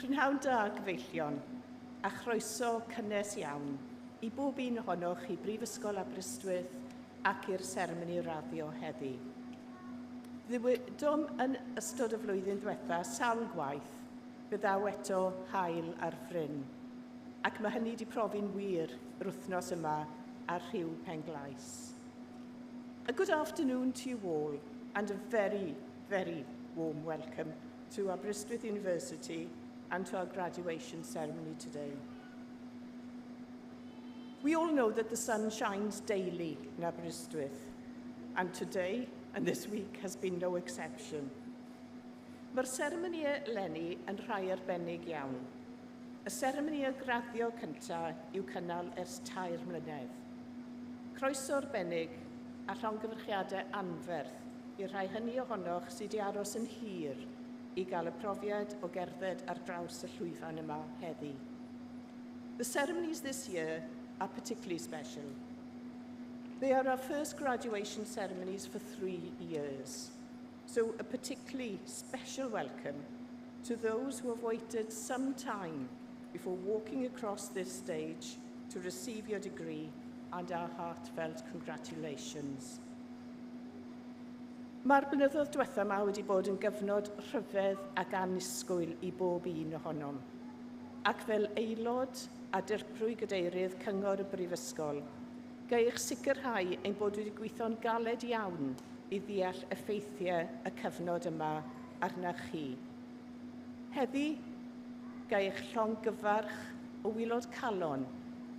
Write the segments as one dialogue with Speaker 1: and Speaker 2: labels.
Speaker 1: Prynhawn da gyfeillion, a chroeso cynnes iawn i bob un ohonoch i Brifysgol Aberystwyth ac i'r seremoni raddio heddi. Ddiwydom yn ystod y flwyddyn diwetha sawl gwaith byddaw eto hael ar ffryn, ac mae hynny wedi profi'n wir yr wythnos yma ar Rhyw Penglais. A good afternoon to you all, and a very, very warm welcome to Aberystwyth University and to our graduation ceremony today. We all know that the sun shines daily in Aberystwyth, and today and this week has been no exception. Mae'r seremonïau leni yn rhai arbennig iawn. Y seremonïau graddio cyntaf yw cynnal ers 2 mlynedd. Croeso arbennig a llongyfarchiadau anferth i'r rhai hynny ohonoch sydd wedi aros yn hir i gael y profiad o gerdded ar draws y llwyfan yma heddi. The ceremonies this year are particularly special. They are our first graduation ceremonies for 3 years, so a particularly special welcome to those who have waited some time before walking across this stage to receive your degree, and our heartfelt congratulations. Mae'r blynyddoedd diwethaf yma wedi bod yn gyfnod rhyfedd ac annisgwyl i bob un ohonom. Ac fel aelod a dirprwy gadeirydd Cyngor y Brifysgol, ga eich sicrhau ein bod wedi gweithio'n galed iawn i ddeall effeithiau y cyfnod yma arnach chi. Heddi, ga eich llongyfarch o wylod calon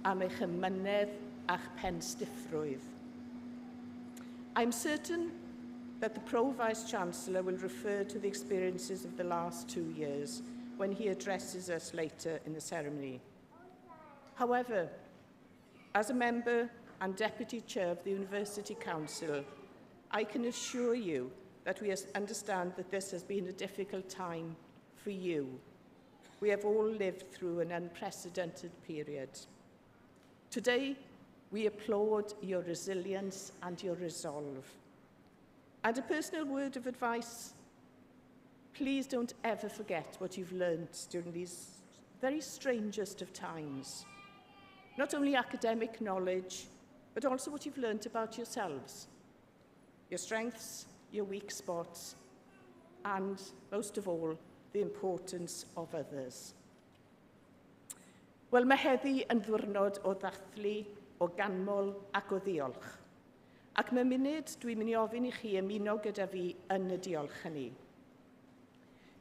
Speaker 1: am eich ymynedd a'ch penstiffrwydd. I'm certain that the Pro-Vice-Chancellor will refer to the experiences of the last 2 years when he addresses us later in the ceremony. However, as a member and Deputy Chair of the University Council, I can assure you that we understand that this has been a difficult time for you. We have all lived through an unprecedented period. Today, we applaud your resilience and your resolve. And a personal word of advice, please don't ever forget what you've learned during these very strangest of times. Not only academic knowledge, but also what you've learned about yourselves, your strengths, your weak spots, and most of all, the importance of others. Wel, mae heddi yn ddiwrnod o ddathlu, o ganmol ac o ddiolch. Ac mewn munud, dwi'n mynd i ofyn i chi ymuno gyda fi yn y diolch hynny.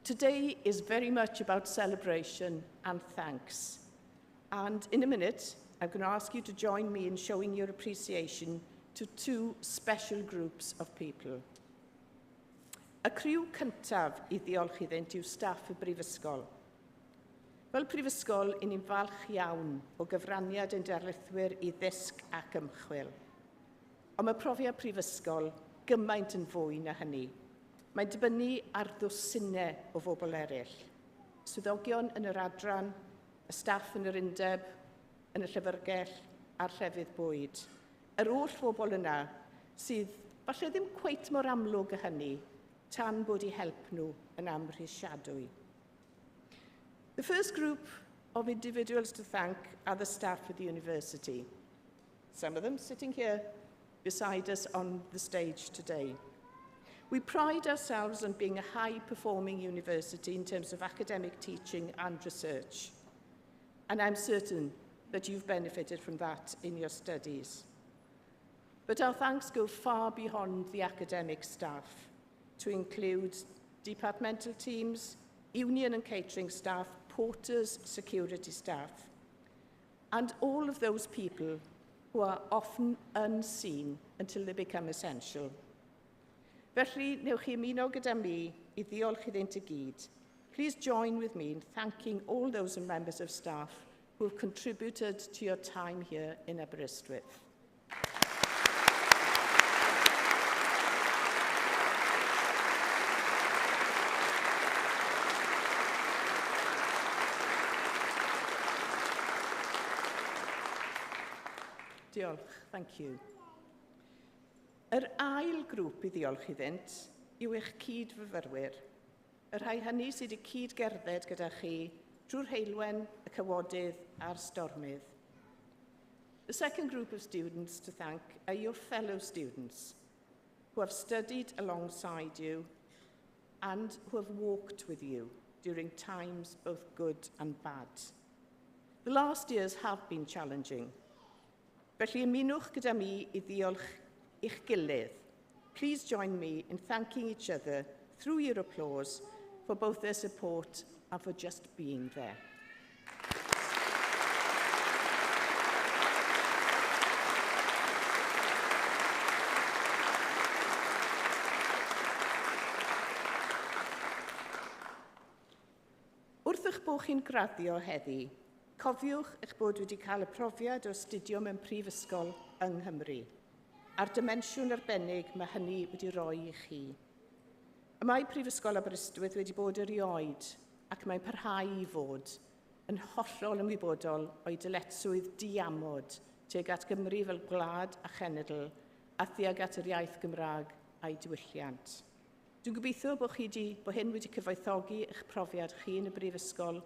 Speaker 1: Today is very much about celebration and thanks. And in a minute, I'm going to ask you to join me in showing your appreciation to 2 special groups of people. Y criw cyntaf i ddiolch iddynt yw staff y Brifysgol. Fel Prifysgol, i ni'n falch iawn o gyfraniad ein darlithwyr i ddysg ac ymchwil. Ond mae profiad Prifysgol gymaint yn fwy na hynny. Mae'n dibynnu ar ddwsinau o bobl eraill. Swyddogion yn yr adran, y staff yn yr undeb, yn y llyfrgell a'r llefydd bwyd. Yr oll bobl yna sydd falle ddim cweit mor amlwg y hynny, tan bod eu help nhw yn amhrisiadwy. The first group of individuals to thank are the staff at the university. Some of them sitting here beside us on the stage today. We pride ourselves on being a high-performing university in terms of academic teaching and research. And I'm certain that you've benefited from that in your studies. But our thanks go far beyond the academic staff, to include departmental teams, union and catering staff, porters, security staff, and all of those people who are often unseen until they become essential. Felly, newch chi ymuno gyda mi i ddiolch iddynt I gyd. Please join with me in thanking all those members of staff who have contributed to your time here in Aberystwyth. Diolch, thank you. Yr ail grŵp I ddiolch iddynt yw eich cydfyfyrwyr, y rhai hynny sydd wedi cydgerdded gyda chi trwy'r heilwen, y cywodydd a'r stormydd. The second group of students to thank are your fellow students who have studied alongside you and who have walked with you during times both good and bad. The last years have been challenging. Felly ymunwch gyda mi I ddiolch i'ch gilydd. Please join me in thanking each other through your applause for both their support and for just being there. Wrth eich bod chi'n graddio heddi, cofiwch eich bod wedi cael y profiad o astudio mewn prifysgol yng Nghymru, a'r dimensiwn arbennig mae hynny wedi rhoi I chi. Y mae Prifysgol Aberystwyth wedi bod erioed ac mae'n parhau I fod yn hollol ymwybodol o'i dyletswydd diamod tuag at Gymru fel gwlad a chenedl a thuag at yr iaith Gymraeg a'i diwylliant. Dwi'n gobeithio bod hyn wedi cyfoethogi eich profiad chi yn y brifysgol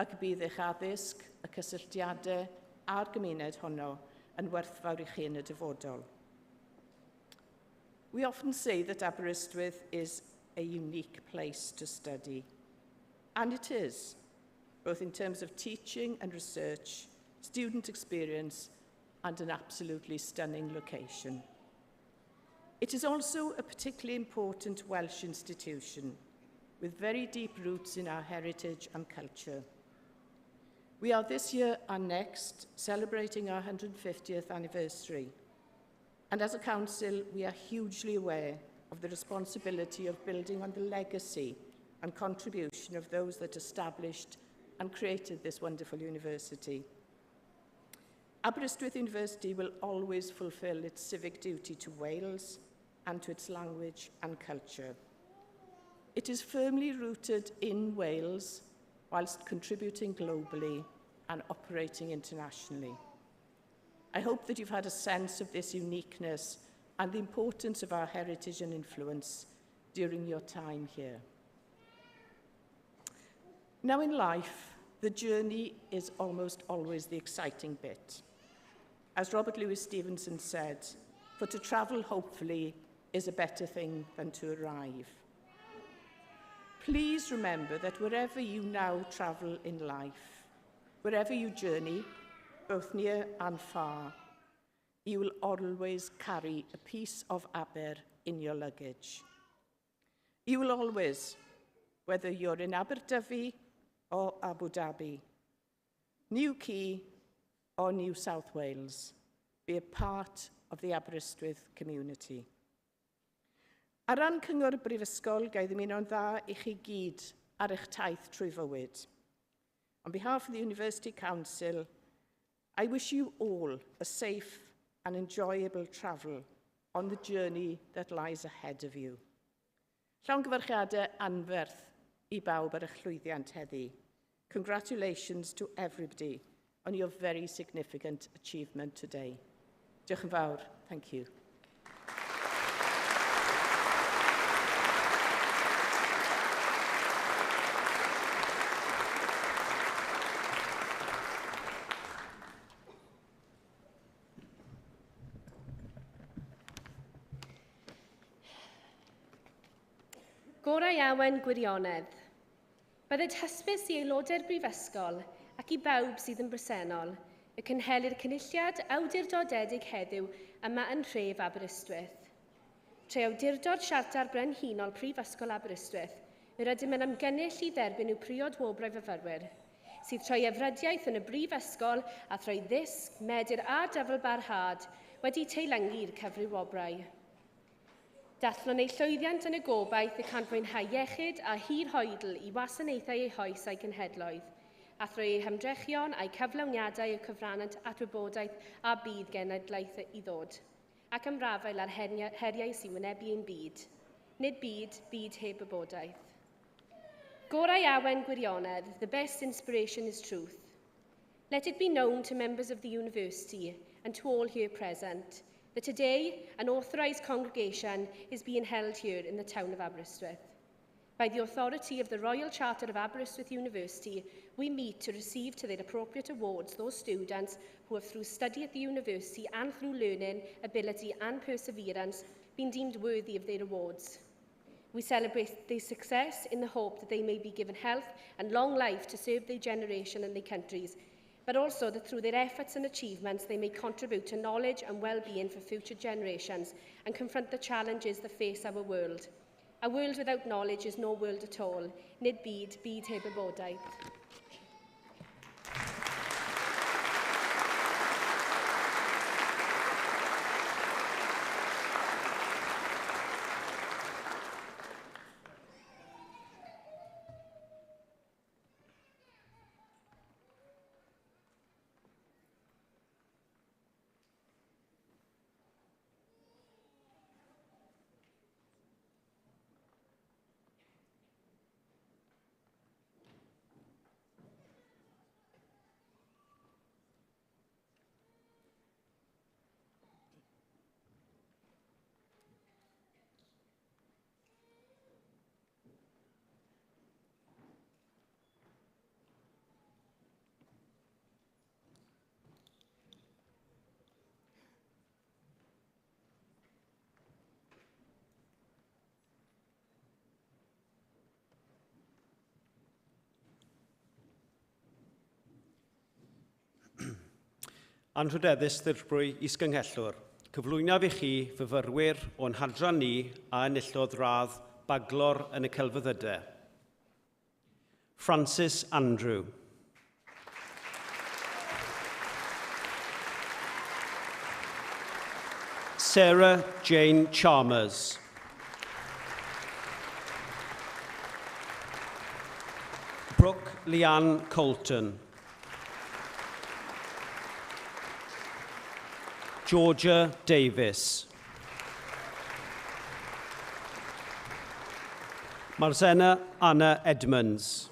Speaker 1: ac bydd eich addysg, y cysylltiadau a'r gymuned honno yn werthfawr I chi yn y dyfodol. We often say that Aberystwyth is a unique place to study, and it is, both in terms of teaching and research, student experience, and an absolutely stunning location. It is also a particularly important Welsh institution with very deep roots in our heritage and culture. We are this year and next celebrating our 150th anniversary, and as a council we are hugely aware of the responsibility of building on the legacy and contribution of those that established and created this wonderful university. Aberystwyth University will always fulfil its civic duty to Wales and to its language and culture. It is firmly rooted in Wales whilst contributing globally and operating internationally. I hope that you've had a sense of this uniqueness and the importance of our heritage and influence during your time here. Now in life, the journey is almost always the exciting bit. As Robert Louis Stevenson said, for to travel hopefully is a better thing than to arrive. Please remember that wherever you now travel in life, wherever you journey, both near and far, you will always carry a piece of Aber in your luggage. You will always, whether you're in Aberystwyth or Abu Dhabi, New Quay or New South Wales, be a part of the Aberystwyth community. Ar ran cyngor y brifysgol, gai ddymuno'n dda I chi gyd ar eich taith trwy fywyd. On behalf of the University Council, I wish you all a safe and enjoyable travel on the journey that lies ahead of you. Llawn gyfarchiadau anferth I bawb ar eich llwyddiant heddi. Congratulations to everybody on your very significant achievement today. Diolch yn fawr. Thank you.
Speaker 2: Gorau awen gwirionedd. Bydded hysbys I aelodau'r brifysgol ac I bawb sydd yn bresennol y cynhelir cynulliad awdurdodedig heddiw yma yn tref Aberystwyth. Tre awdurdod siartar brenhinol Prifysgol Aberystwyth, yr ydym yn ymgynnull I dderbyn yw priod wobrau fyfyrwyr, sydd troi efrydiaeth yn y brifysgol a throi ddisg, medyr a dyfalbarhad wedi teilyngu i'r cyfri wobrau. Dathlon ei llwyddiant yn y gobaith y canfwynhau iechyd a hir hoedl I wasanaethau eu hoes a'i cenhedloedd, a throi ei hymdrechion a'i cyflawniadau y cyfrannant at wybodaeth a byd genedlaeth I ddod, ac ymrafael ar heriau sy'n wynebu ein byd. Nid byd, byd heb wybodaeth. Gorau awen gwirionedd, the best inspiration is truth. Let it be known to members of the university and to all here present that today an authorised congregation is being held here in the town of Aberystwyth. By the authority of the Royal Charter of Aberystwyth University, we meet to receive to their appropriate awards those students who have, through study at the university and through learning, ability and perseverance, been deemed worthy of their awards. We celebrate their success in the hope that they may be given health and long life to serve their generation and their countries, but also that through their efforts and achievements they may contribute to knowledge and well-being for future generations and confront the challenges that face our world. A world without knowledge is no world at all. Nid byd heb wybodaeth.
Speaker 3: Anrhydeddus ddirbrwy Ysgynghellwr, cyflwynaf i chi fyfyrwyr o'n hadran ni a enillodd radd baglor yn y celfyddydau. Francis Andrew. Sarah Jane Chalmers. Brooke Leanne Colton. Georgia Davis. Marzena Anna Edmonds.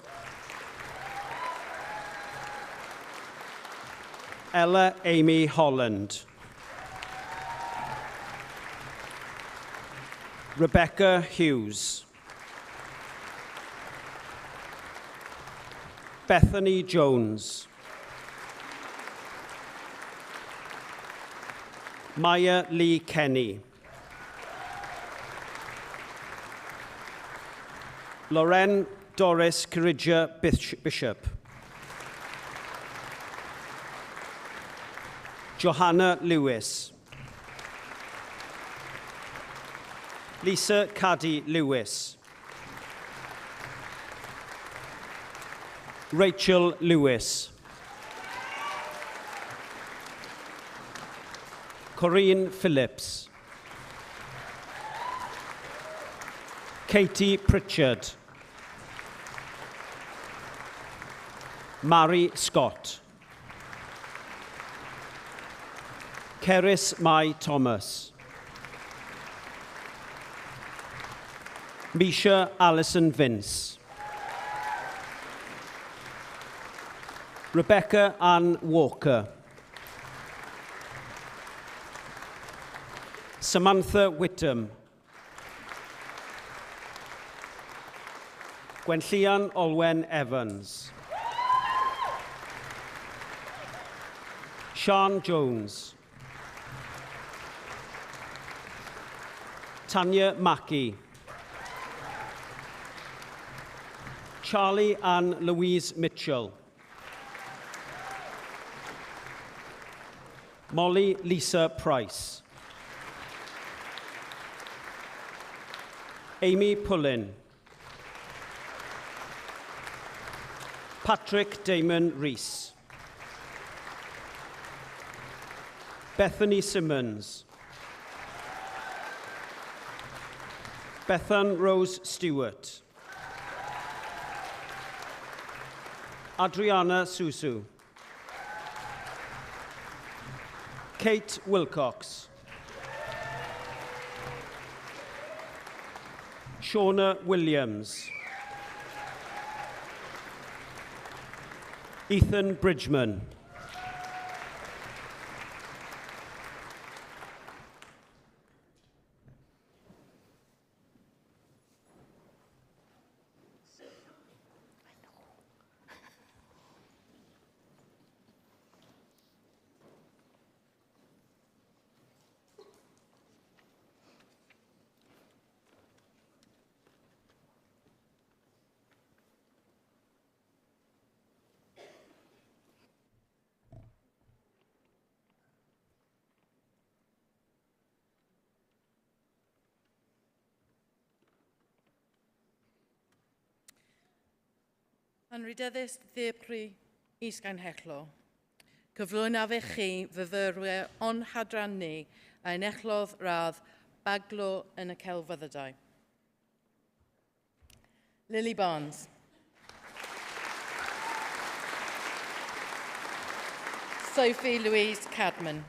Speaker 3: Ella Amy Holland. Rebecca Hughes. Bethany Jones. Maya Lee Kenny. Lauren Doris Carrigia Bishop. Johanna Lewis. Lisa Caddy Lewis. Rachel Lewis. Corinne Phillips. Katie Pritchard. Mary Scott. Cerys Mai Thomas. Misha Alison Vince. Rebecca Ann Walker. Samantha Whittam. Gwenllian Olwen Evans. Sian Jones. Tanya Mackey. Charlie Ann Louise Mitchell. Molly Lisa Price. Amy Pullin. Patrick Damon Rees. Bethany Simmons. Bethan Rose Stewart. Adriana Susu. Kate Wilcox. Shauna Williams. Ethan Bridgman.
Speaker 4: Yn rydeddus ddiepri Ysgrifennu, cyflwynaf eich chi fyfyrwyr on hadran ni a enellodd radd baglo yn y celfyddydau. Lily Barnes. Sophie Louise Cadman.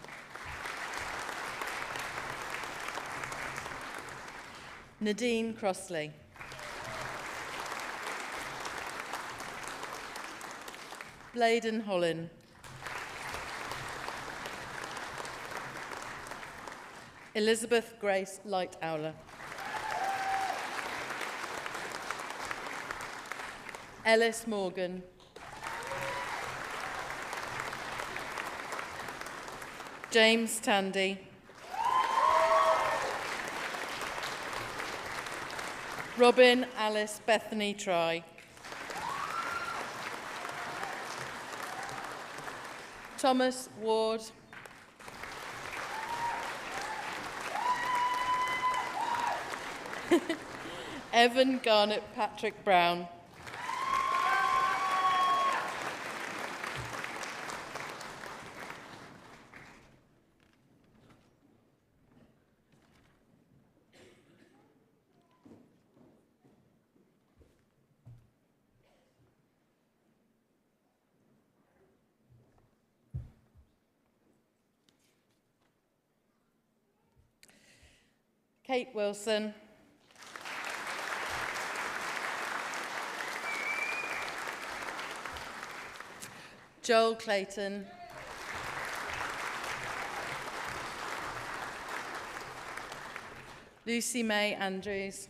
Speaker 4: Nadine Crossley. Bladen Hollin. Elizabeth Grace Lightowler. Ellis Morgan. James Tandy. Robin Alice Bethany Try. Thomas Ward. Evan Garnett Patrick Brown. Kate Wilson. Joel Clayton. Lucy May Andrews.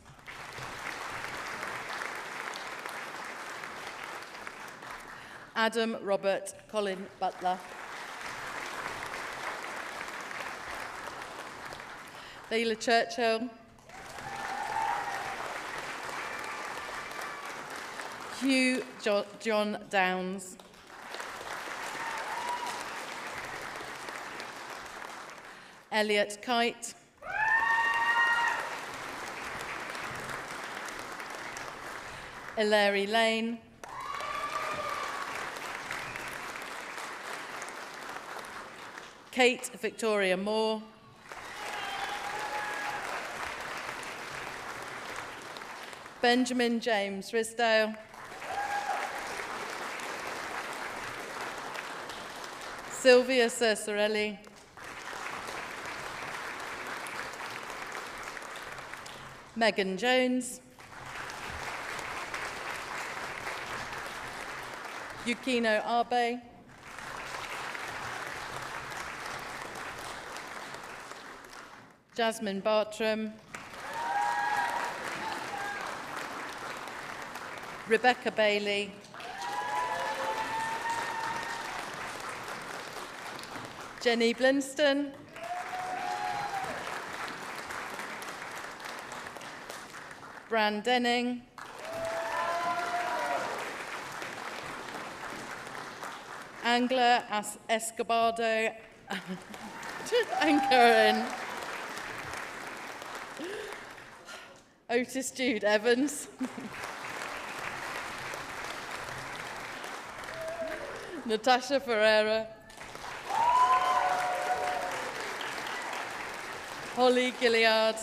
Speaker 4: Adam Robert Colin Butler. Leila Churchill. Hugh John Downs. Elliot Kite. Hilary Lane. Kate Victoria Moore. Benjamin James Risdale. Sylvia Cercerelli. Megan Jones. Yukino Abe. Jasmine Bartram. Rebecca Bailey. Jenny Blinston. Bran Denning. Angela Escobardo. Anchorin. Otis Jude Evans. Natasha Ferreira. Holly Gilliard.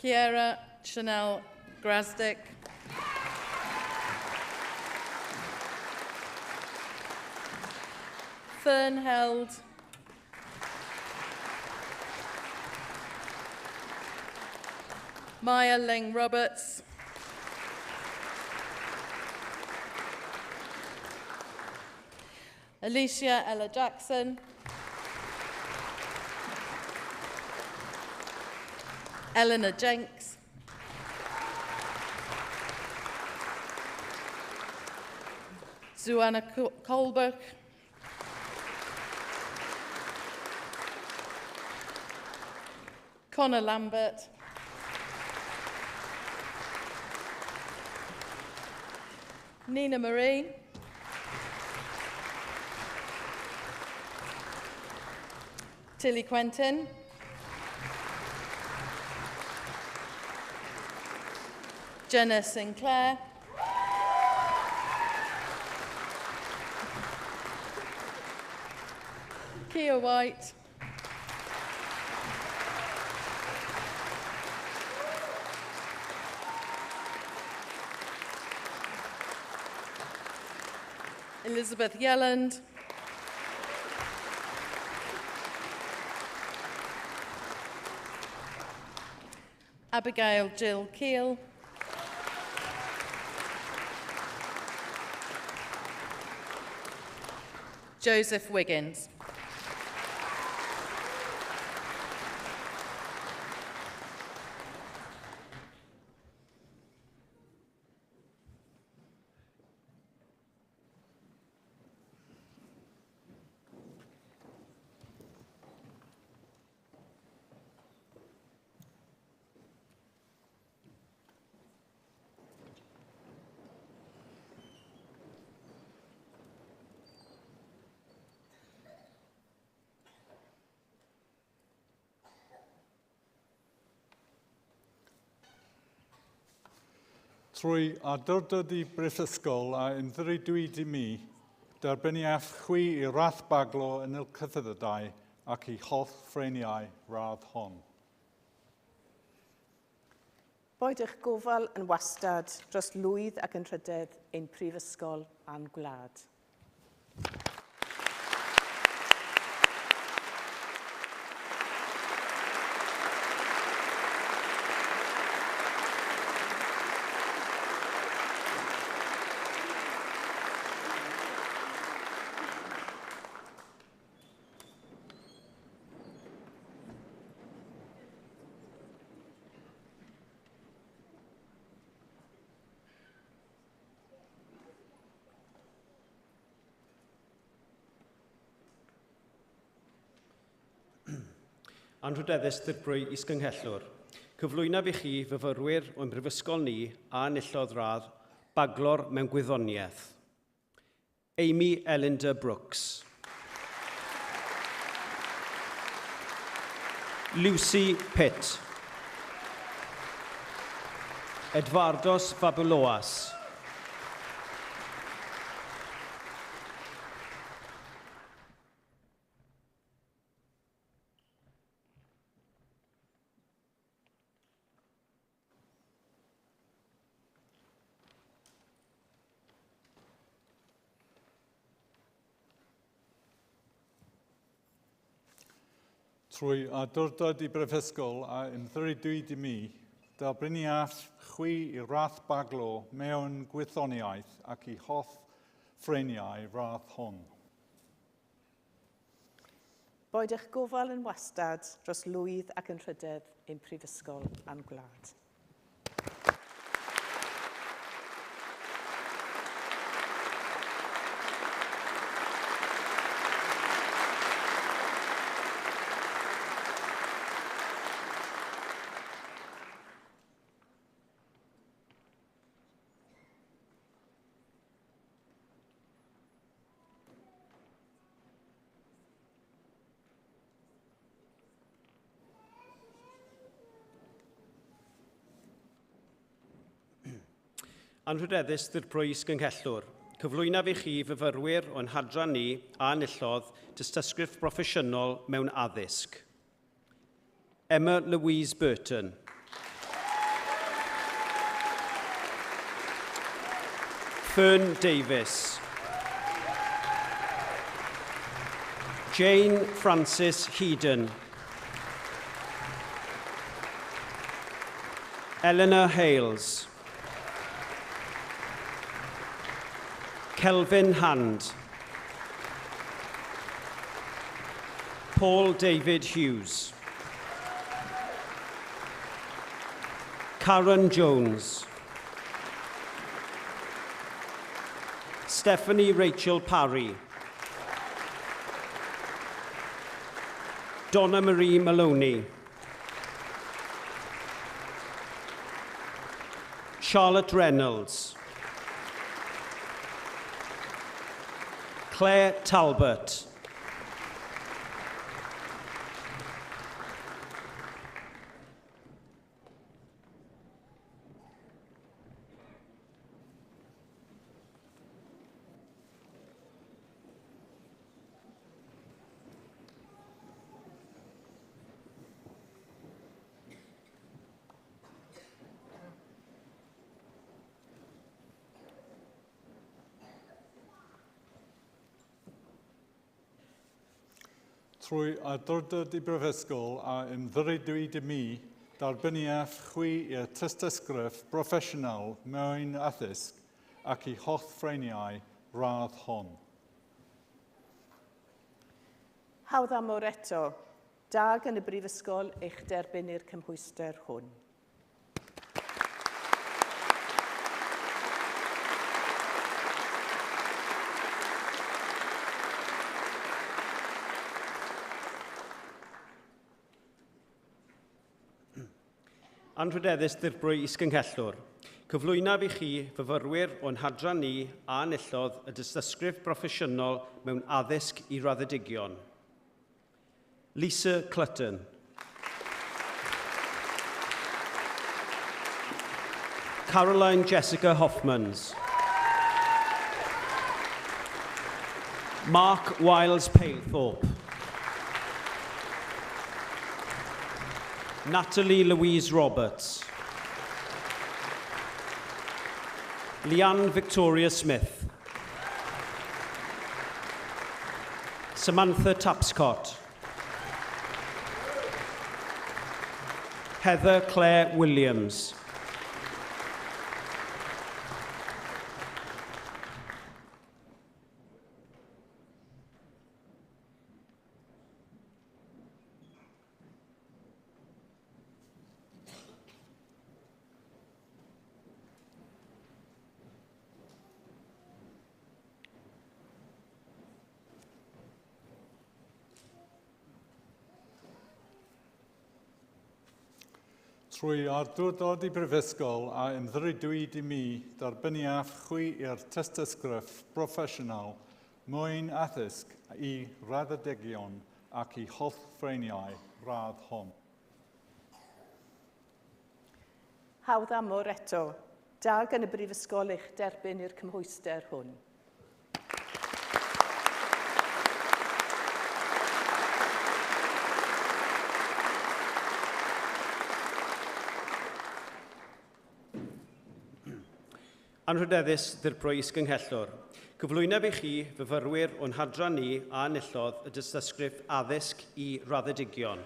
Speaker 4: Kiera Chanel Grasdick. Fern Held. Maya Ling Roberts. Alicia Ella Jackson. Eleanor Jenks. Zuanna Colbert. Connor Lambert. Nina Marie. Tilly Quentin. Jenna Sinclair, Kia White, Elizabeth Yelland, Abigail Jill Keel, Joseph Wiggins.
Speaker 5: Trwy adrodod I Brifysgol a unrhydwyd I mi, derbyniaeth chwi I rath baglo yn y cyfyddydau ac I holl ffreniau radd hon.
Speaker 1: Boed eich gofal yn wastad dros lwydd ac yn rhydedd ein prifysgol a'n gwlad.
Speaker 3: Anrhydeddus ddirprwy Ysgynghellwr. Cyflwynaf I chi fyfyrwyr o'n brifysgol ni a enillodd radd baglor mewn gwyddoniaeth. Amy Elinda Brooks. Lucy Pitt. Edvardos Fabuloas.
Speaker 5: Trwy adrodod I Brifysgol a unrhydwyd I mi, derbyniaeth chwi I rath baglo mewn gwyddoniaeth ac I holl ffreniau radd hon.
Speaker 1: Boed eich gofal yn wastad dros lwydd ac yn rhydedd ein prifysgol a'n gwlad.
Speaker 3: Anrhydeddus ddirprwy Ysgynghellwr. Cyflwynaf I chi fyfyrwyr o'n hadran ni a enillodd dystysgrif broffesiynol mewn addysg. Emma Louise Burton. Fern Davis. Jane Frances Heaton. Eleanor Hales. Kelvin Hand. Paul David Hughes. Karen Jones. Stephanie Rachel Parry. Donna Marie Maloney. Charlotte Reynolds. Claire Talbot.
Speaker 5: Trwy adroddiad I brifysgol a ymddiriedwyd I mi, darbyniaf chwi i'r tystysgrif broffesiynol mewn addysg ac I holl ffreniau radd hon.
Speaker 1: Hawdd amor eto, dag yn y brifysgol eich derbyn i'r cymhwyster hwn.
Speaker 3: Anrhydeddus ddirprwy Ysgyngellwr. Cyflwynaf I chi fyfyrwyr o'n hadran ni a enillodd y dystysgrif broffesiynol mewn addysg I raddedigion. Lisa Clutton. Caroline Jessica Hoffmans. Mark Wiles Palethorpe. Natalie Louise Roberts. Leanne Victoria Smith. Samantha Tapscott. Heather Claire Williams.
Speaker 5: Trwy adroddiad I brifysgol a ymddiriedwyd I mi, darbyniaf chwi i'r tystysgrif broffesiynol mewn addysg I raddedigion ac I holl ffreniau radd hon.
Speaker 1: Hawdd amor eto, dag yn y brifysgol eich derbyn i'r cymhwyster hwn.
Speaker 3: Anrhydeddus ddirprwy Ysgyngellwr. Cyflwynaf I chi fyfyrwyr o'n hadran ni a enillodd y dystysgrif addysg I raddedigion.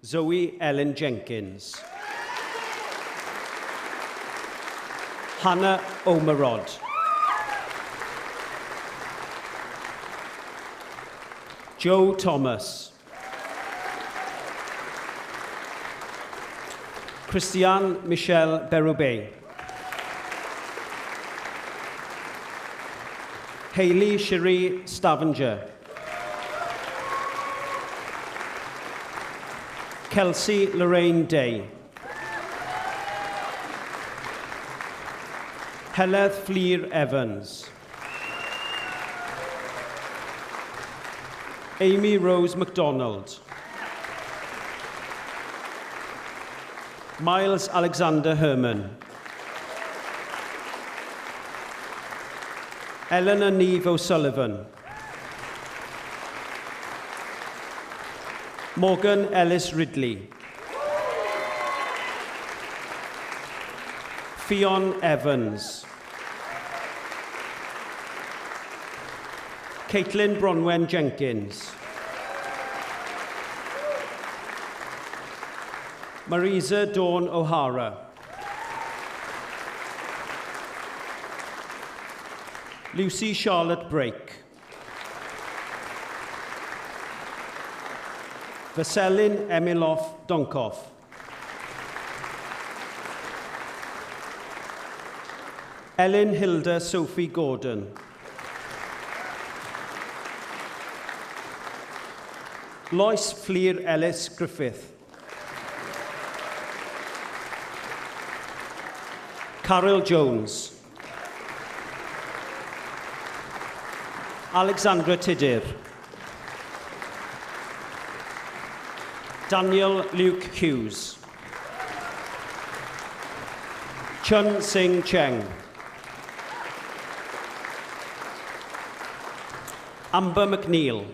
Speaker 3: Zoe Ellen Jenkins. Hannah Omerod. Joe Thomas. Christiane Michelle Berube. Hayley Cherie Stavanger. Kelsey Lorraine Day. Heledd Fleer Evans. Amy Rose MacDonald. Miles Alexander Herman. Eleanor Neve O'Sullivan. Morgan Ellis Ridley. Fionn Evans. Caitlin Bronwen Jenkins. Marisa Dawn O'Hara. Lucy Charlotte Brake. Vaselin Emilov Donkov. Ellen Hilda Sophie Gordon. Lois Fleer Ellis Griffith. Carol Jones. Alexandra Tidir. Daniel Luke Hughes. Chun Sing Cheng. Amber McNeil.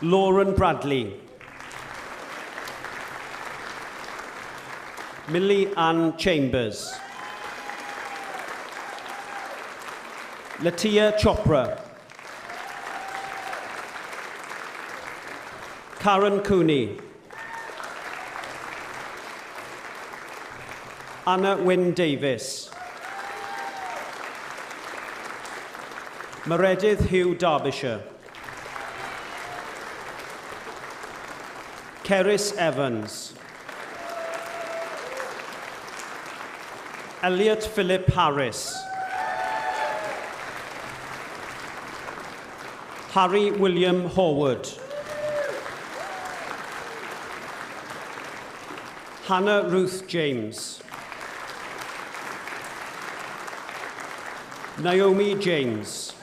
Speaker 3: Lauren Bradley. Millie Ann Chambers. Latia Chopra. Karen Cooney. Anna Wynne Davis. Meredydd Hugh Derbyshire. Cerys Evans. Elliot Philip Harris. Harry William Horwood. Hannah Ruth James. Naomi James.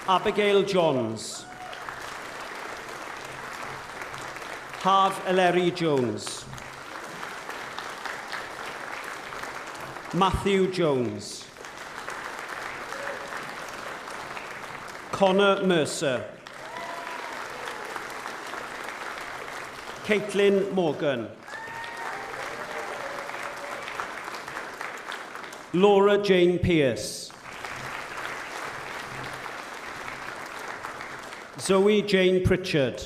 Speaker 3: Abigail Johns. Harv Eleri Jones. Matthew Jones. Connor Mercer. Caitlin Morgan. Laura Jane Pierce. Zoe Jane Pritchard.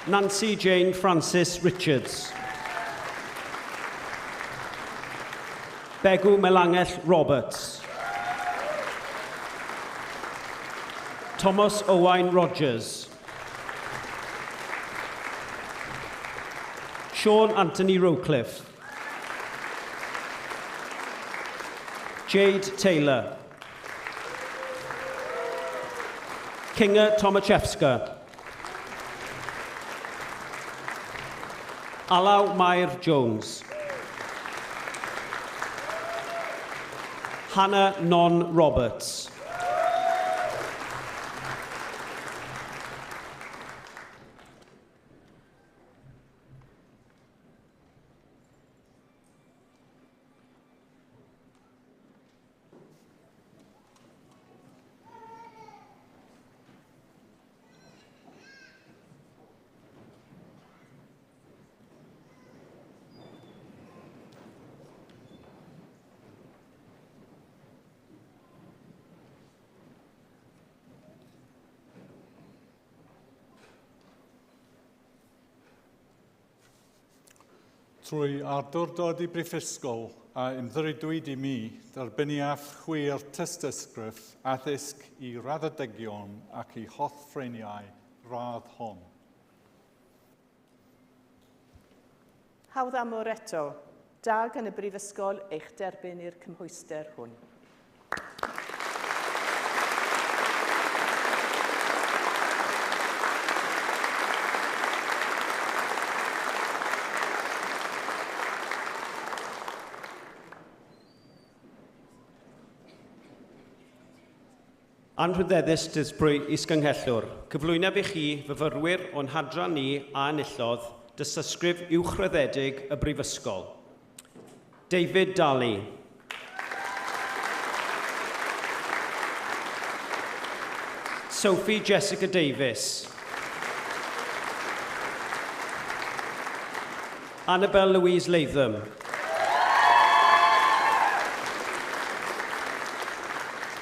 Speaker 3: Nancy Jane Francis Richards. Begw Melangell Roberts. Thomas Owain Rogers. Sean Anthony Rowcliffe. Jade Taylor. Kinga Tomaszewska. Alaw Mair Jones. Hannah Non Roberts.
Speaker 5: Trwy ardurdod I brifysgol a ymddiriedwyd I mi, derbynniaf chwir tystysgrif addysg I raddedigion ac I hothffreiniau radd hon.
Speaker 1: Hawdd amor eto, dag yn y brifysgol eich derbyn i'r cymhwyster hwn.
Speaker 3: Anrhyddeddus dysbrwy Ysgynghellwr, cyflwynaf I chi fyfyrwyr o'n hadran ni a enillodd dystysgrif uwchraddedig y brifysgol. David Daly. Sophie Jessica Davis. Annabel Louise Latham.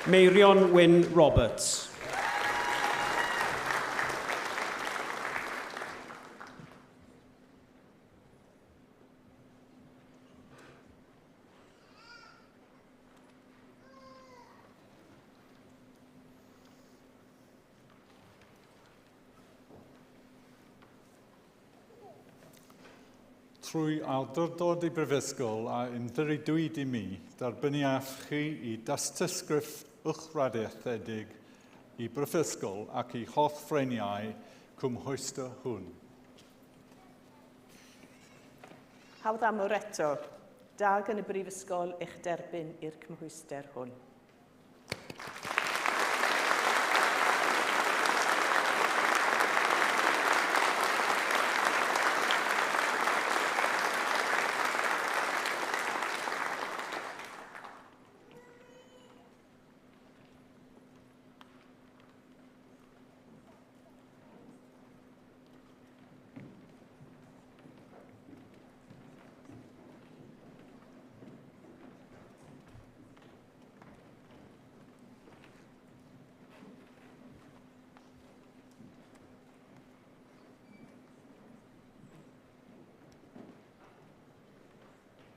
Speaker 3: Meirion Wynne Roberts.
Speaker 5: Trwy awdurdod I brifysgol a ymddiriedwyd I mi, derbynniaf chi I dystysgrif uwchraddedig I brifysgol ac I hothffreiniau cymhwyster hwn.
Speaker 1: Hawdd amor eto, dag yn y brifysgol eich derbyn i'r cymhwyster hwn.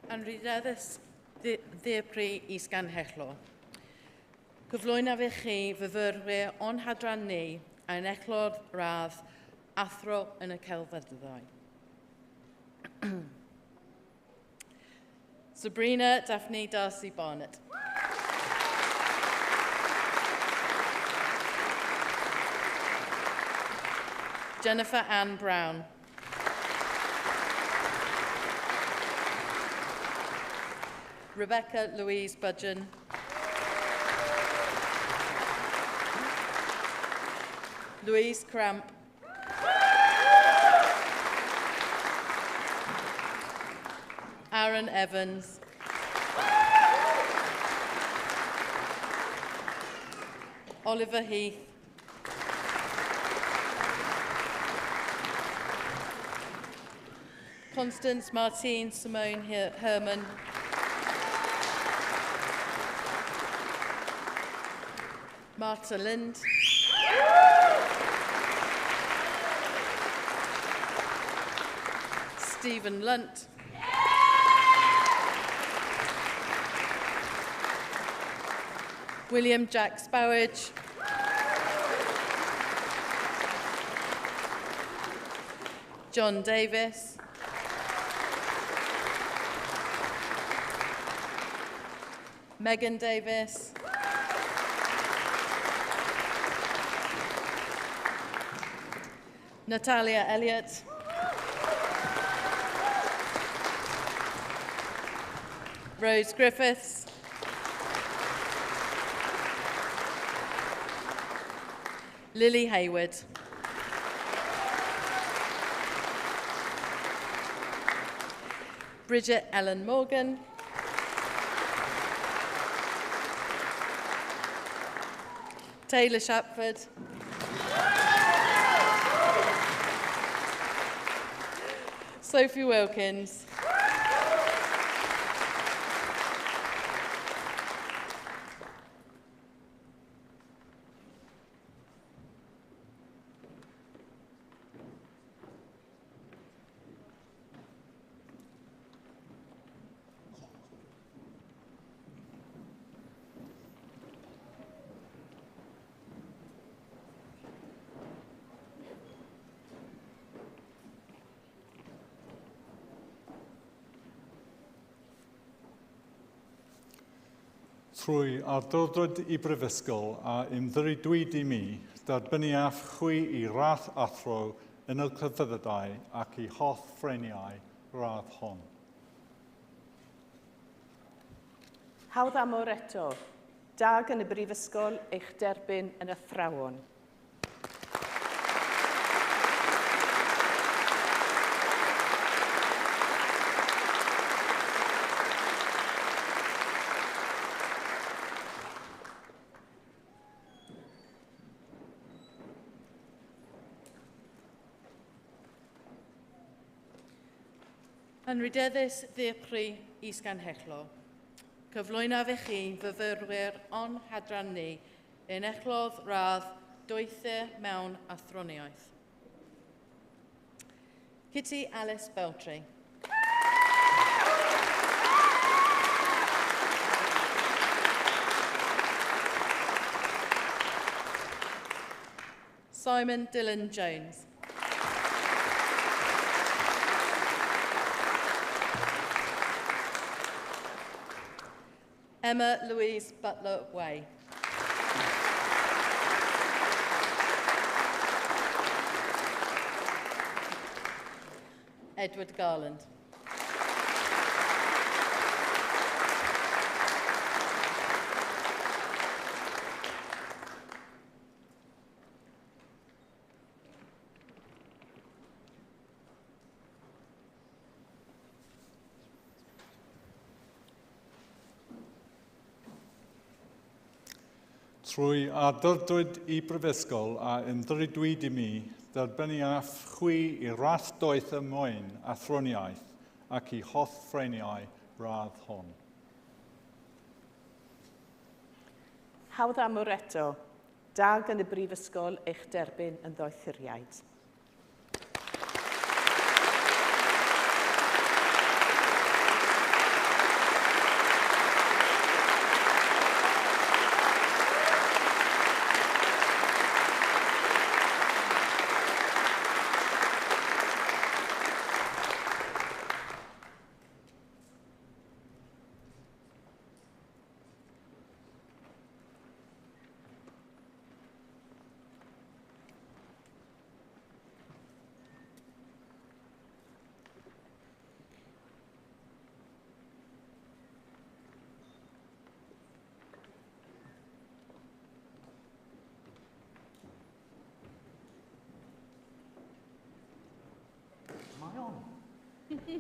Speaker 4: Anrhydedd ddirprwy Ysgrifennu. Cyflwynaf i chi fyfyrwyr o'n hadran ni a'n echlod radd athro yn y celfyddydau. Sabrina Daphne Darcy Barnett. Jennifer Ann Brown. Rebecca Louise Budgeon. Louise Cramp. Aaron Evans. Oliver Heath. Constance Martine Simone Herman. Marta Lind. Stephen Lunt. William Jack Spowage. John Davis. Megan Davis. Natalia Elliott. Rose Griffiths. Lily Hayward. Bridget Ellen Morgan. Taylor Shapford. Sophie Wilkins.
Speaker 5: Trwy ardodod I brifysgol a ymddiriedwyd I mi, darbyniaf chwi I rath athro yn y cyfyddydau ac I holl ffreniau radd hon.
Speaker 1: Hawdd amor eto, dag yn y brifysgol eich derbyn yn athrawon.
Speaker 4: Anrhydeddus ddirprwy Ysgrifennu. Cyflwynaf I chi fyfyrwyr o'n hadran ni yn echlodd radd dwythyr mewn athroniaeth. Kitty Alice Beltry. Simon Dylan Jones. Emma Louise Butler Way. Edward Garland.
Speaker 5: Trwy ardodwyd I brifysgol a ymddiriedwyd I mi, darbyniaf chwi I rath doeth y mwyn athroniaeth ac I holl ffreniau radd hon.
Speaker 1: Hawdd amor eto, dag yn y brifysgol eich derbyn yn ddoethuriaid.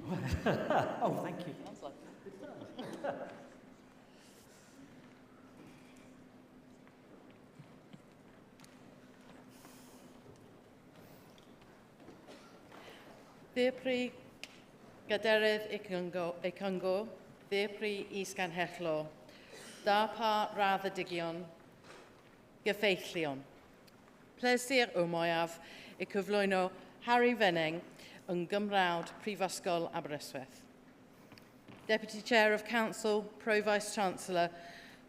Speaker 6: Oh, thank you.
Speaker 4: Ddiepri Gaderydd y Cyngor, Ddiepri Ysgrifennu, da pa Graddedigion, gyffeillion. Plesir o mwyaf y cyflwyno Harry Venning yn Gymrawd Prifysgol Aberystwyth. Deputy Chair of Council, Pro-Vice Chancellor,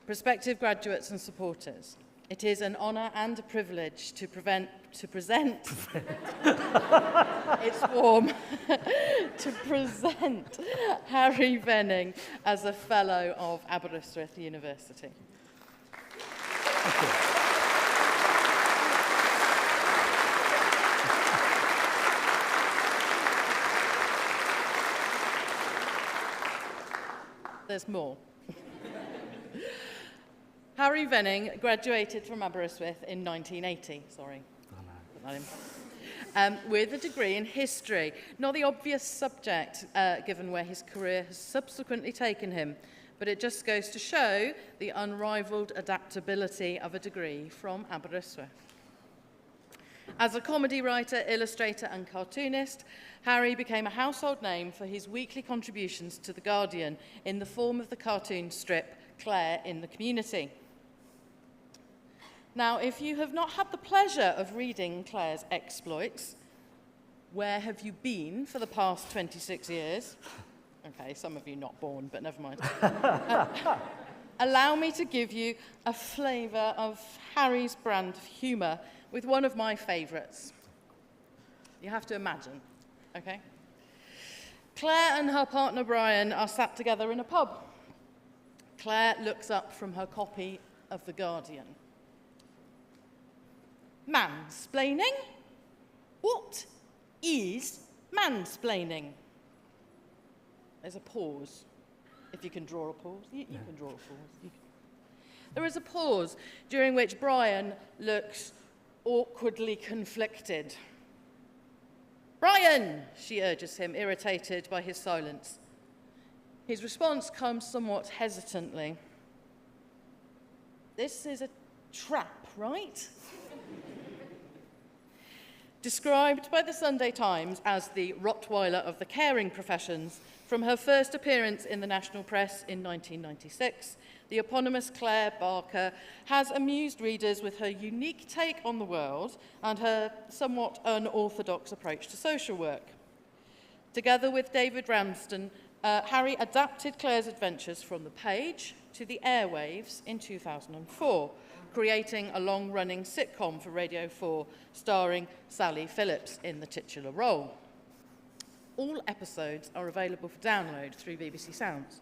Speaker 4: prospective graduates and supporters. It is an honour and a privilege to present it's warm to present Harry Venning as a Fellow of Aberystwyth University. There's more. Harry Venning graduated from Aberystwyth in 1980. Sorry. Put that in. With a degree in history. Not the obvious subject, given where his career has subsequently taken him, but it just goes to show the unrivaled adaptability of a degree from Aberystwyth. As a comedy writer, illustrator and cartoonist, Harry became a household name for his weekly contributions to The Guardian in the form of the cartoon strip Claire in the Community. Now, if you have not had the pleasure of reading Claire's exploits, where have you been for the past 26 years? Okay, some of you not born, but never mind. Allow me to give you a flavour of Harry's brand of humour with one of my favourites. You have to imagine, okay? Claire and her partner Brian are sat together in a pub. Claire looks up from her copy of The Guardian. Mansplaining? What is mansplaining? There's a pause. If you can draw a pause, you can draw a pause. There is a pause during which Brian looks awkwardly conflicted. Brian, she urges him, irritated by his silence. His response comes somewhat hesitantly. This is a trap, right? Described by the Sunday Times as the Rottweiler of the caring professions, from her first appearance in the national press in 1996, the eponymous Claire Barker has amused readers with her unique take on the world and her somewhat unorthodox approach to social work. Together with David Ramsden, Harry adapted Claire's adventures from the page to the airwaves in 2004, creating a long-running sitcom for Radio 4 starring Sally Phillips in the titular role. All episodes are available for download through BBC Sounds.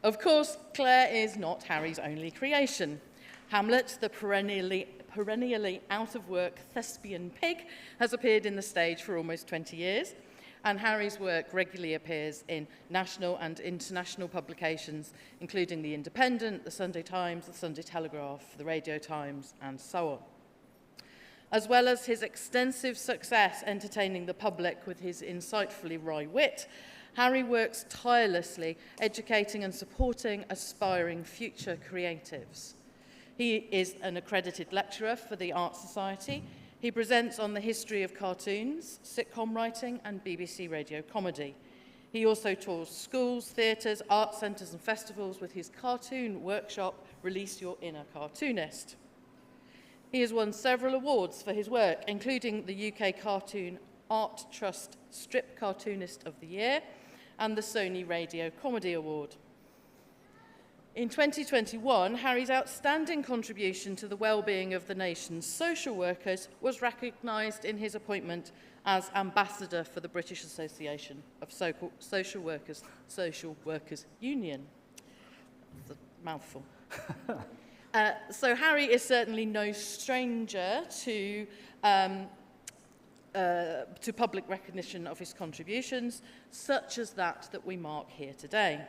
Speaker 4: Of course, Claire is not Harry's only creation. Hamlet, the perennially out-of-work thespian pig, has appeared in the stage for almost 20 years, and Harry's work regularly appears in national and international publications, including The Independent, The Sunday Times, The Sunday Telegraph, The Radio Times, and so on. As well as his extensive success entertaining the public with his insightfully wry wit, Harry works tirelessly educating and supporting aspiring future creatives. He is an accredited lecturer for the Art Society. He presents on the history of cartoons, sitcom writing, and BBC radio comedy. He also tours schools, theatres, art centres and festivals with his cartoon workshop, Release Your Inner Cartoonist. He has won several awards for his work, including the UK Cartoon Art Trust Strip Cartoonist of the Year and the Sony Radio Comedy Award. In 2021, Harry's outstanding contribution to the well-being of the nation's social workers was recognised in his appointment as Ambassador for the British Association of Social Workers Union. That's a mouthful. So Harry is certainly no stranger to public recognition of his contributions, such as that we mark here today.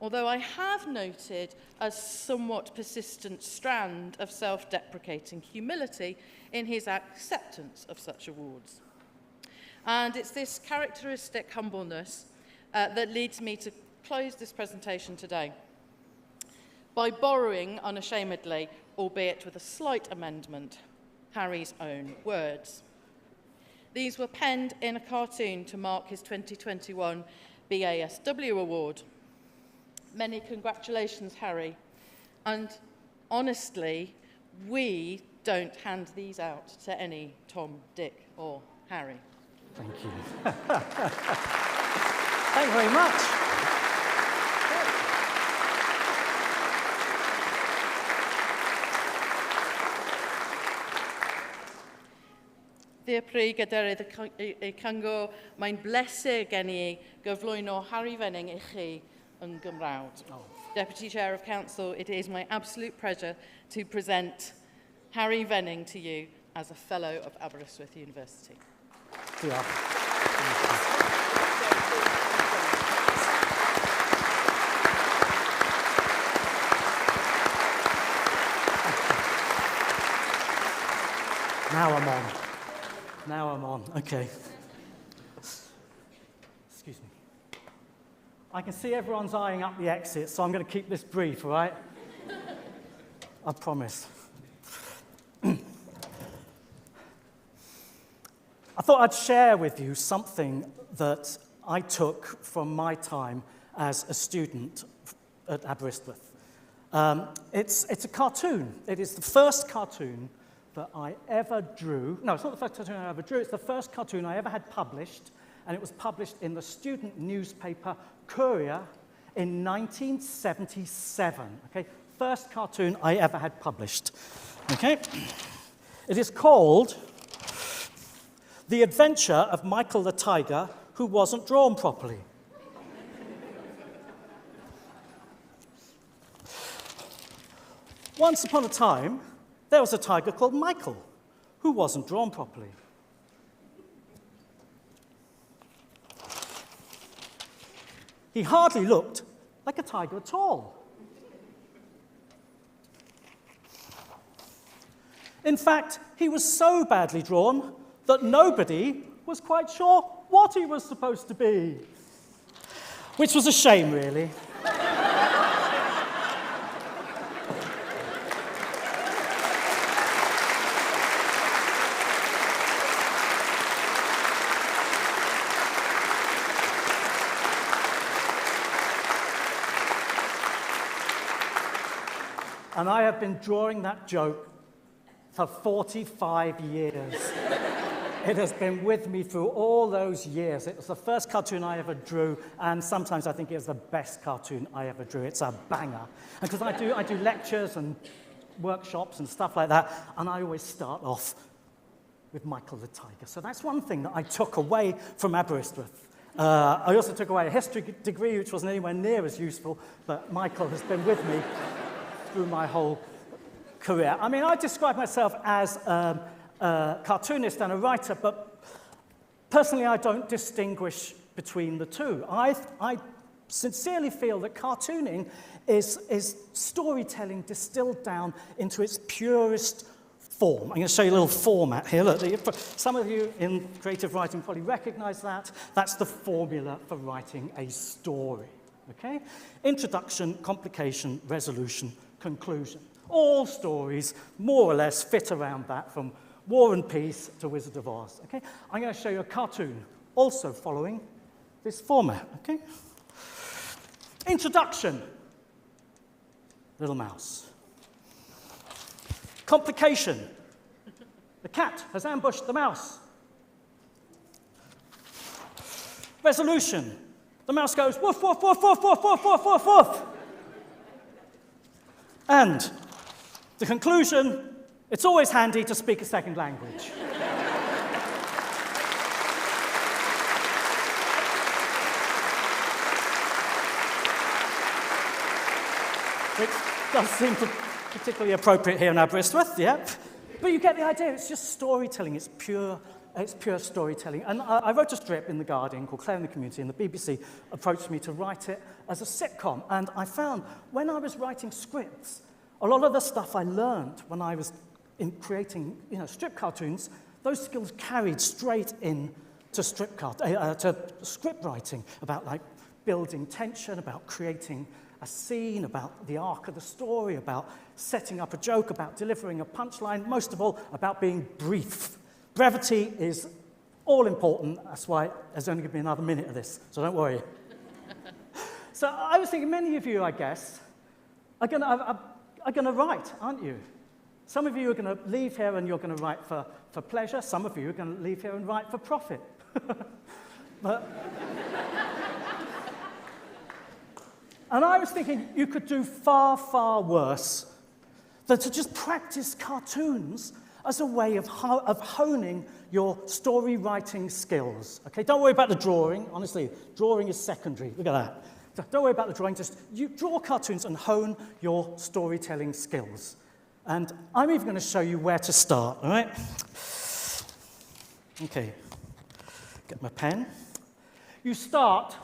Speaker 4: although I have noted a somewhat persistent strand of self-deprecating humility in his acceptance of such awards. And it's this characteristic humbleness that leads me to close this presentation today by borrowing unashamedly, albeit with a slight amendment, Harry's own words. These were penned in a cartoon to mark his 2021 BASW award. Many congratulations, Harry. And honestly, we don't hand these out to any Tom, Dick, or Harry.
Speaker 6: Thank you. Thank you very much.
Speaker 4: Ddi'r Prif Gaderydd y Cyngor, mae'n bleser gen I gyflwyno Harry Fenning I chi yn Gymraeg. Deputy Chair of Council, it is my absolute pleasure to present Harry Fenning to you as a Fellow of Aberystwyth University.
Speaker 6: Diolch. Now I'm on. Now I'm on. Okay. Excuse me. I can see everyone's eyeing up the exit, so I'm going to keep this brief, all right? I promise. I thought I'd share with you something that I took from my time as a student at Aberystwyth. It's a cartoon. It is the first cartoon that I ever drew. No, it's not the first cartoon I ever drew. It's the first cartoon I ever had published, and it was published in the student newspaper Courier in 1977. Okay, first cartoon I ever had published. Okay, it is called The Adventure of Michael the Tiger Who Wasn't Drawn Properly. Once upon a time, there was a tiger called Michael who wasn't drawn properly. He hardly looked like a tiger at all. In fact, he was so badly drawn that nobody was quite sure what he was supposed to be. Which was a shame, really. And I have been drawing that joke for 45 years. It has been with me through all those years. It was the first cartoon I ever drew, and sometimes I think it was the best cartoon I ever drew. It's a banger. And because I do lectures and workshops and stuff like that, and I always start off with Michael the Tiger. So that's one thing that I took away from Aberystwyth. I also took away a history degree, which wasn't anywhere near as useful, but Michael has been with me through my whole career. I mean, I describe myself as a cartoonist and a writer, but personally I don't distinguish between the two. I sincerely feel that cartooning is storytelling distilled down into its purest form. I'm going to show you a little format here. Look, some of you in creative writing probably recognize that. That's the formula for writing a story. Okay? Introduction, complication, resolution, conclusion. All stories more or less fit around that, from War and Peace to Wizard of Oz. Okay? I'm going to show you a cartoon also following this format. Okay? Introduction. Little mouse. Complication. The cat has ambushed the mouse. Resolution. The mouse goes woof, woof, woof, woof, woof, woof, woof, woof, woof. And the conclusion, it's always handy to speak a second language. Which does seem particularly appropriate here in Aberystwyth, yeah. But you get the idea, it's just storytelling, it's pure It's pure storytelling. And I wrote a strip in The Guardian called Claire in the Community, and the BBC approached me to write it as a sitcom. And I found when I was writing scripts, a lot of the stuff I learned when I was in creating strip cartoons, those skills carried straight in to to script writing, about like building tension, about creating a scene, about the arc of the story, about setting up a joke, about delivering a punchline, most of all, about being brief. Brevity is all important. That's why there's only going to be another minute of this, so don't worry. So I was thinking many of you, I guess, are going to write, aren't you? Some of you are going to leave here and you're going to write for pleasure. Some of you are going to leave here and write for profit. And I was thinking you could do far, far worse than to just practice cartoons as a way of honing your story writing skills. Okay, don't worry about the drawing. Honestly, drawing is secondary. Look at that. Don't worry about the drawing. Just you draw cartoons and hone your storytelling skills. And I'm even going to show you where to start, all right? Okay, get my pen. You start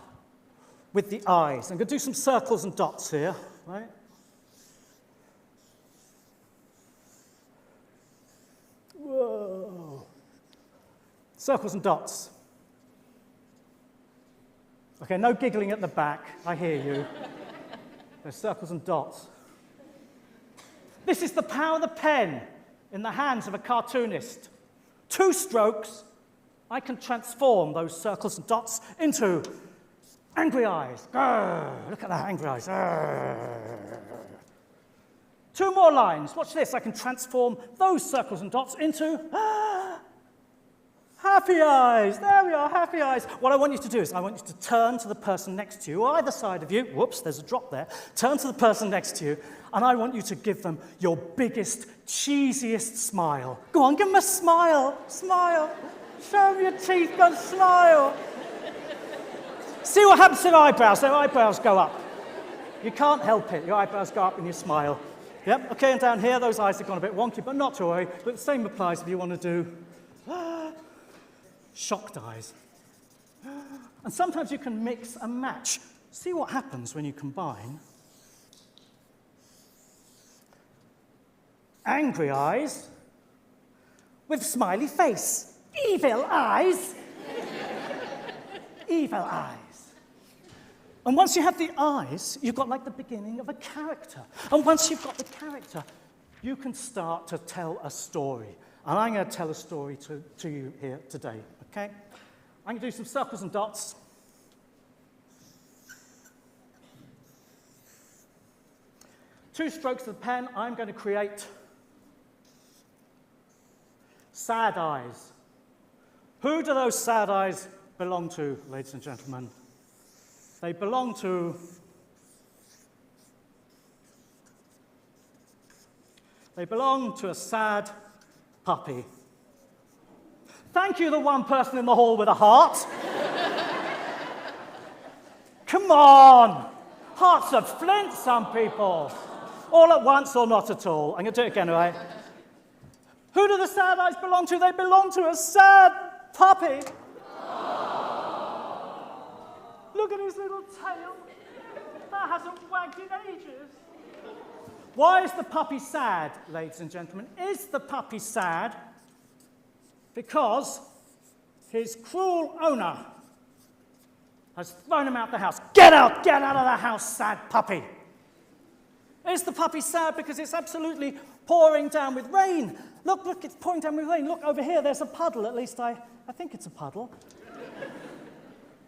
Speaker 6: with the eyes. I'm going to do some circles and dots here, right? Whoa. Circles and dots. Okay, no giggling at the back. I hear you. There's circles and dots. This is the power of the pen in the hands of a cartoonist. 2 strokes, I can transform those circles and dots into angry eyes. Grrr, look at that, angry eyes. Grrr. 2 more lines. Watch this. I can transform those circles and dots into happy eyes. There we are, happy eyes. What I want you to do is I want you to turn to the person next to you, or either side of you. Whoops, there's a drop there. Turn to the person next to you, and I want you to give them your biggest, cheesiest smile. Go on, give them a smile. Smile. Show them your teeth, but smile. See what happens to their eyebrows. Their eyebrows go up. You can't help it. Your eyebrows go up when you smile. Yep, okay, and down here, those eyes have gone a bit wonky, but not to worry. But the same applies if you want to do shocked eyes. And sometimes you can mix and match. See what happens when you combine angry eyes with smiley face. Evil eyes. Evil eyes. And once you have the eyes, you've got like the beginning of a character. And once you've got the character, you can start to tell a story. And I'm going to tell a story to you here today, okay? I'm going to do some circles and dots. Two strokes of the pen, I'm going to create sad eyes. Who do those sad eyes belong to, ladies and gentlemen? They belong to a sad puppy. Thank you, the one person in the hall with a heart. Come on. Hearts of flint, some people. All at once or not at all. I'm going to do it again, all right? Who do the sad eyes belong to? They belong to a sad puppy. Look at his little tail. That hasn't wagged in ages. Why is the puppy sad, ladies and gentlemen? Is the puppy sad because his cruel owner has thrown him out the house? Get out of the house, sad puppy. Is the puppy sad because it's absolutely pouring down with rain? Look, it's pouring down with rain. Look, over here, there's a puddle. At least I think it's a puddle.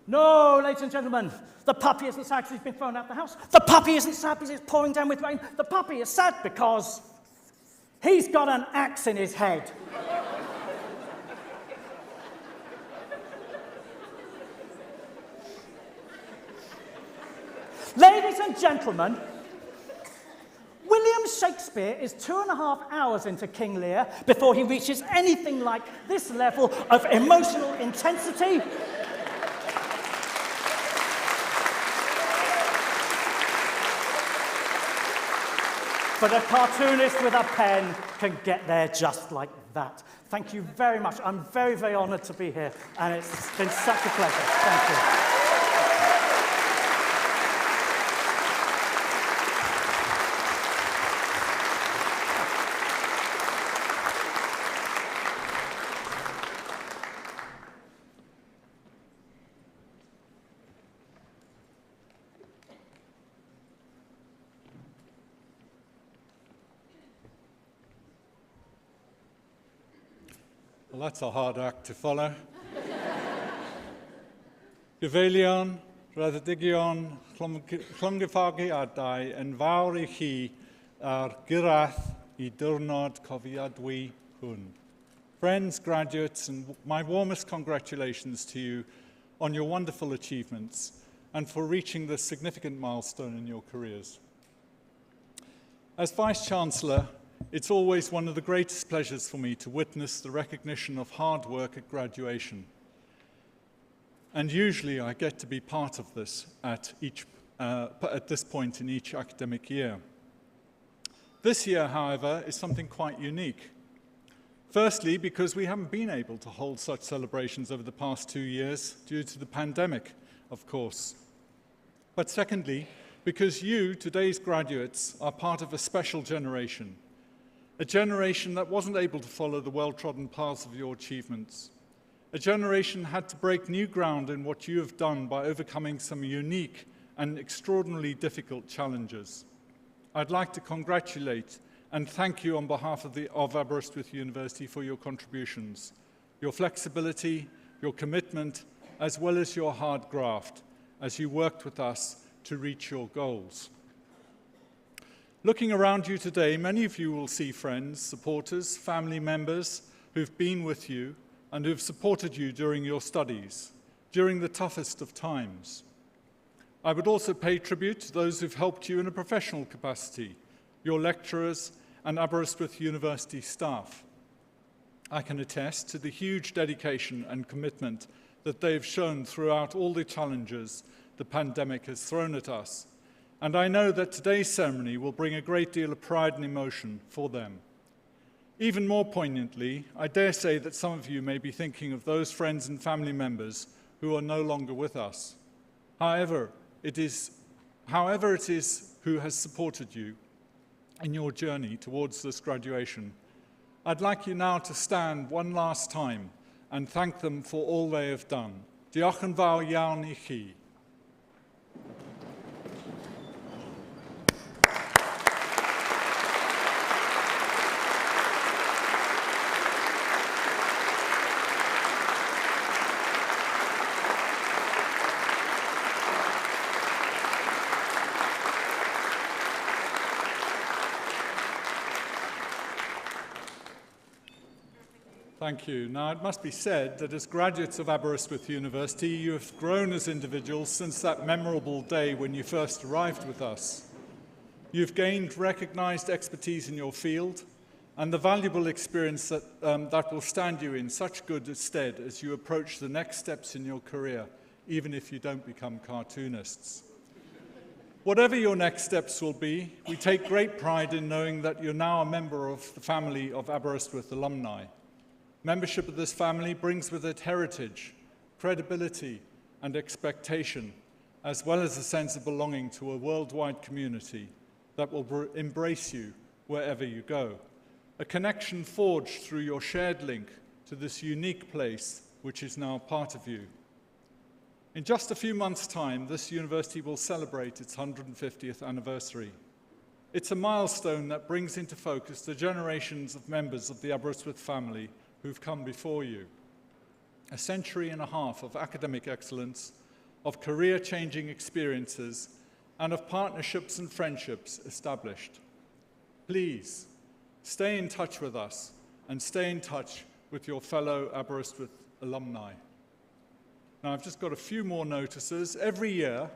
Speaker 6: No, ladies and gentlemen, the puppy isn't sad because he's been thrown out the house. The puppy isn't sad because it's pouring down with rain. The puppy is sad because he's got an axe in his head. Ladies and gentlemen, William Shakespeare is 2.5 hours into King Lear before he reaches anything like this level of emotional intensity. but a cartoonist with a pen can get there just like that. Thank you very much. I'm very, very honoured to be here, and it's been such a pleasure. Thank you.
Speaker 5: Well, that's a hard act to follow. Gyfeilion, Graddedigion, llongyffagiadau yn fawr I chi ar gyrraedd I diwrnod cofiadwy hwn. Friends, graduates, and my warmest congratulations to you on your wonderful achievements and for reaching this significant milestone in your careers. As Vice-Chancellor, it's always one of the greatest pleasures for me to witness the recognition of hard work at graduation. And usually I get to be part of this at this point in each academic year. This year, however, is something quite unique. Firstly, because we haven't been able to hold such celebrations over the past 2 years due to the pandemic, of course. But secondly, because you, today's graduates, are part of a special generation. A generation that wasn't able to follow the well-trodden paths of your achievements. A generation had to break new ground in what you have done by overcoming some unique and extraordinarily difficult challenges. I'd like to congratulate and thank you on behalf of Aberystwyth University for your contributions, your flexibility, your commitment, as well as your hard graft as you worked with us to reach your goals. Looking around you today, many of you will see friends, supporters, family members who've been with you and who've supported you during your studies, during the toughest of times. I would also pay tribute to those who've helped you in a professional capacity, your lecturers and Aberystwyth University staff. I can attest to the huge dedication and commitment that they've shown throughout all the challenges the pandemic has thrown at us. And I know that today's ceremony will bring a great deal of pride and emotion for them. Even more poignantly, I dare say that some of you may be thinking of those friends and family members who are no longer with us. However it is who has supported you in your journey towards this graduation, I'd like you now to stand one last time and thank them for all they have done. Diolch yn fawr iawn I chi. Thank you. Now, it must be said that as graduates of Aberystwyth University, you have grown as individuals since that memorable day when you first arrived with us. You've gained recognized expertise in your field and the valuable experience that will stand you in such good stead as you approach the next steps in your career, even if you don't become cartoonists. Whatever your next steps will be, we take great pride in knowing that you're now a member of the family of Aberystwyth alumni. Membership of this family brings with it heritage, credibility, and expectation, as well as a sense of belonging to a worldwide community that will embrace you wherever you go. A connection forged through your shared link to this unique place, which is now part of you. In just a few months' time, this university will celebrate its 150th anniversary. It's a milestone that brings into focus the generations of members of the Aberystwyth family who've come before you. A century and a half of academic excellence, of career-changing experiences, and of partnerships and friendships established. Please, stay in touch with us and stay in touch with your fellow Aberystwyth alumni. Now, I've just got a few more notices. Every year,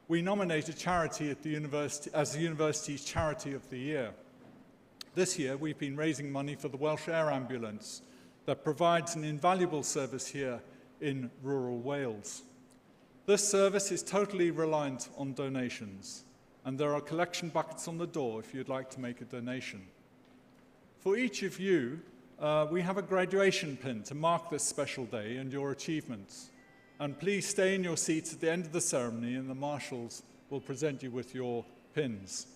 Speaker 5: we nominate a charity at the university as the university's Charity of the Year. This year, we've been raising money for the Welsh Air Ambulance that provides an invaluable service here in rural Wales. This service is totally reliant on donations. and there are collection buckets on the door if you'd like to make a donation. For each of you, we have a graduation pin to mark this special day and your achievements. And please stay in your seats at the end of the ceremony, and the marshals will present you with your pins.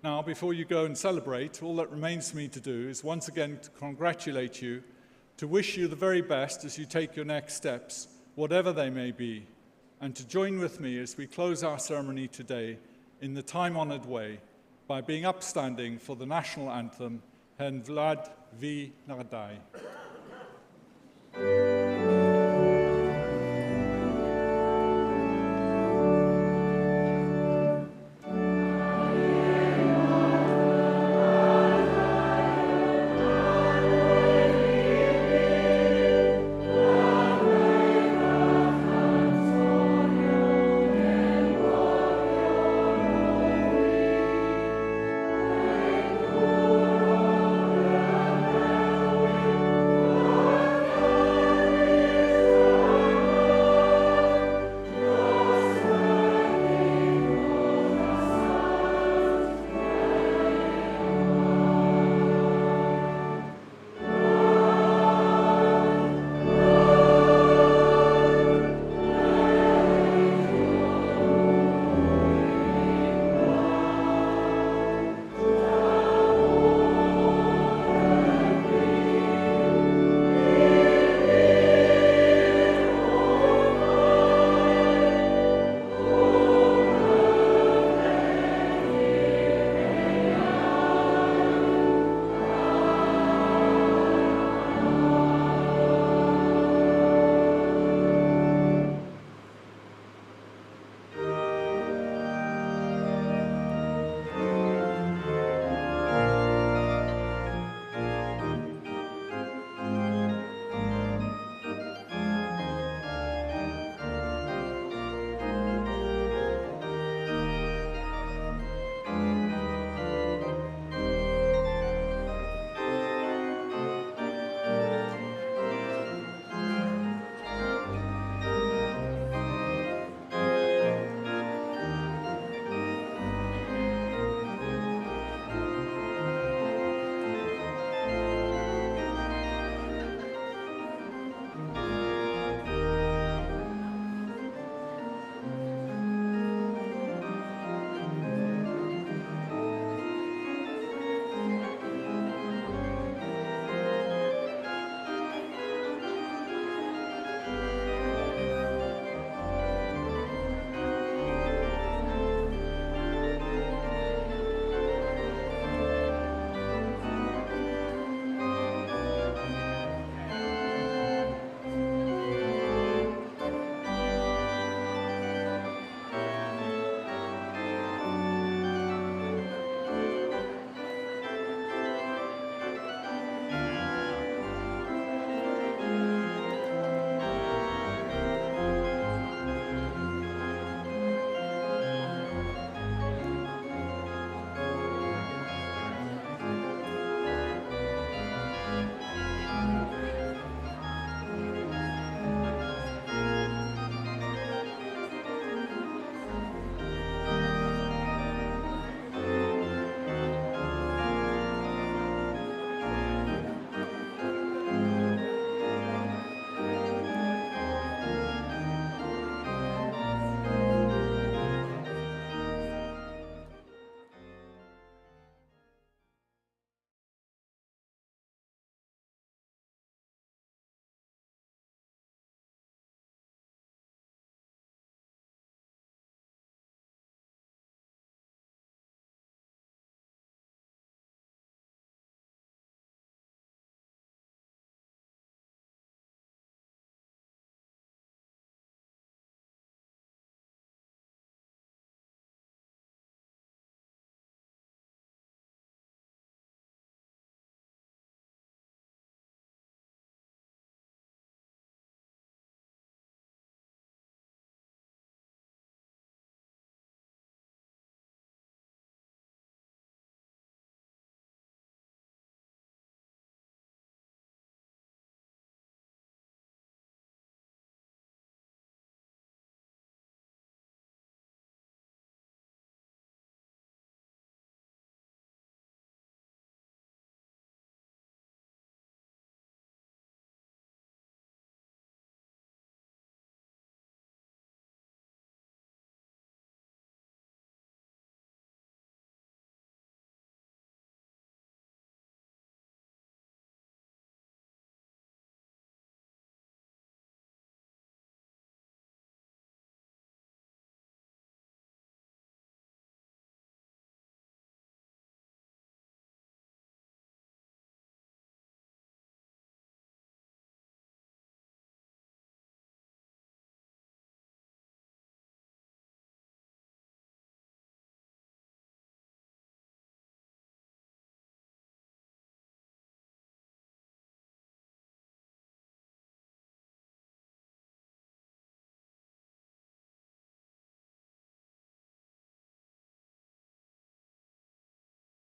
Speaker 5: Now, before you go and celebrate, all that remains for me to do is once again to congratulate you, to wish you the very best as you take your next steps, whatever they may be, and to join with me as we close our ceremony today in the time-honoured way by being upstanding for the national anthem, Hen Vlad Vi Nadai.